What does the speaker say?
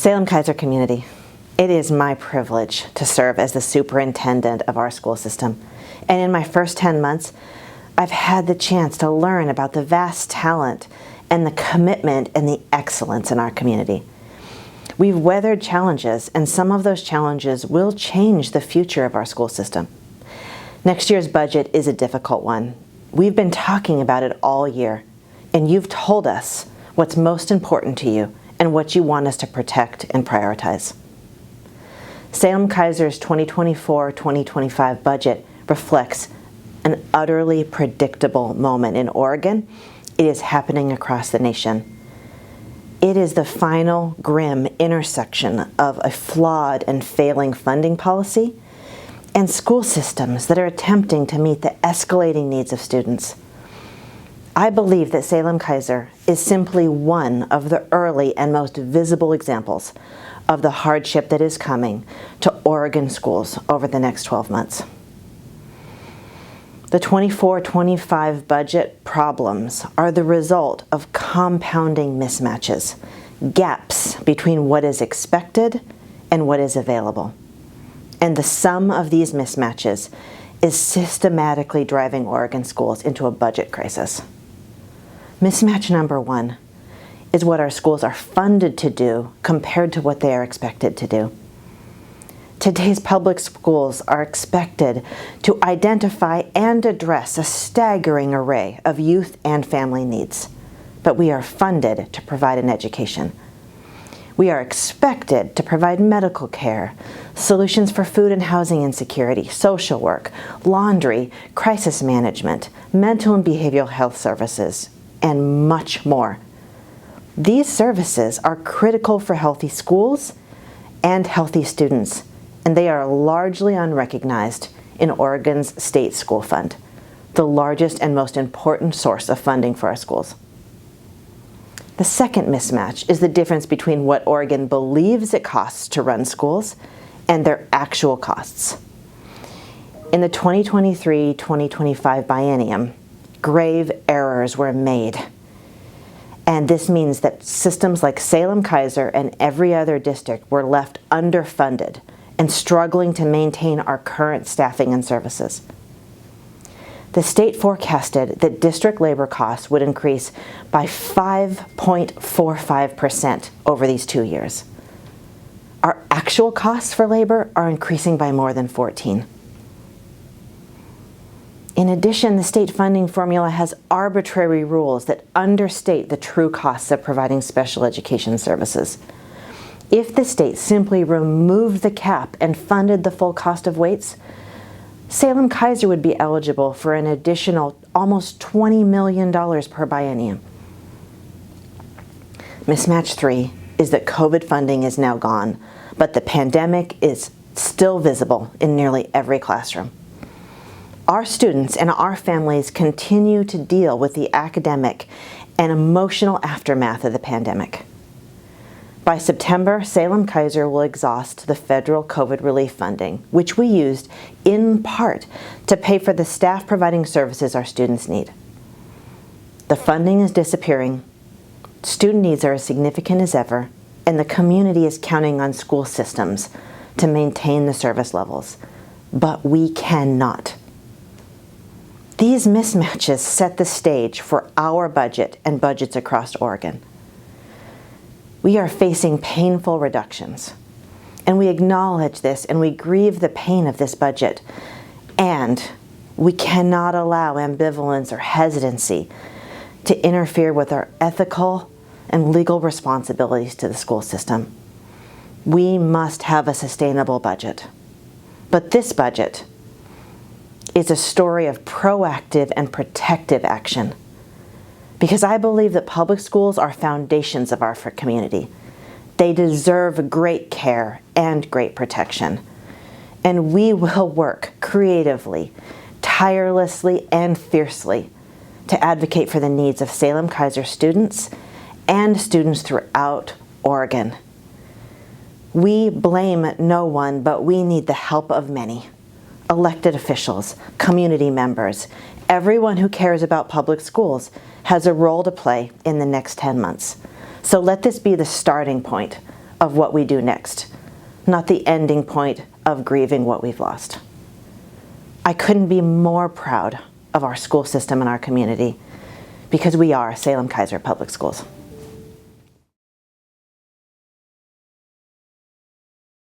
Salem-Keizer community, it is my privilege to serve as the superintendent of our school system. And in my first 10 months, I've had the chance to learn about the vast talent and the commitment and the excellence in our community. We've weathered challenges, and some of those challenges will change the future of our school system. Next year's budget is a difficult one. We've been talking about it all year, and you've told us what's most important to you and what you want us to protect and prioritize. Salem-Keizer's 2024-2025 budget reflects an utterly predictable moment in Oregon. It is happening across the nation. It is the final grim intersection of a flawed and failing funding policy and school systems that are attempting to meet the escalating needs of students. I believe that Salem-Keizer is simply one of the early and most visible examples of the hardship that is coming to Oregon schools over the next 12 months. The 24-25 budget problems are the result of compounding mismatches, gaps between what is expected and what is available. And the sum of these mismatches is systematically driving Oregon schools into a budget crisis. Mismatch number one is what our schools are funded to do compared to what they are expected to do. Today's public schools are expected to identify and address a staggering array of youth and family needs, but we are funded to provide an education. We are expected to provide medical care, solutions for food and housing insecurity, social work, laundry, crisis management, mental and behavioral health services, and much more. These services are critical for healthy schools and healthy students, and they are largely unrecognized in Oregon's state school fund, the largest and most important source of funding for our schools. The second mismatch is the difference between what Oregon believes it costs to run schools and their actual costs. In the 2023-2025 biennium, grave errors were made. And this means that systems like Salem-Keizer and every other district were left underfunded and struggling to maintain our current staffing and services. The state forecasted that district labor costs would increase by 5.45% over these 2 years. Our actual costs for labor are increasing by more than 14%. In addition, the state funding formula has arbitrary rules that understate the true costs of providing special education services. If the state simply removed the cap and funded the full cost of weights, Salem-Keizer would be eligible for an additional almost $20 million per biennium. Mismatch 3 is that COVID funding is now gone, but the pandemic is still visible in nearly every classroom. Our students and our families continue to deal with the academic and emotional aftermath of the pandemic. By September, Salem-Keizer will exhaust the federal COVID relief funding, which we used in part to pay for the staff providing services our students need. The funding is disappearing, student needs are as significant as ever, and the community is counting on school systems to maintain the service levels. But we cannot. These mismatches set the stage for our budget and budgets across Oregon. We are facing painful reductions, and we acknowledge this and we grieve the pain of this budget. And we cannot allow ambivalence or hesitancy to interfere with our ethical and legal responsibilities to the school system. We must have a sustainable budget. But this budget is a story of proactive and protective action. Because I believe that public schools are foundations of our community. They deserve great care and great protection. And we will work creatively, tirelessly, and fiercely to advocate for the needs of Salem-Keizer students and students throughout Oregon. We blame no one, but we need the help of many. Elected officials, community members, everyone who cares about public schools has a role to play in the next 10 months. So let this be the starting point of what we do next, not the ending point of grieving what we've lost. I couldn't be more proud of our school system and our community because we are Salem-Keizer Public Schools.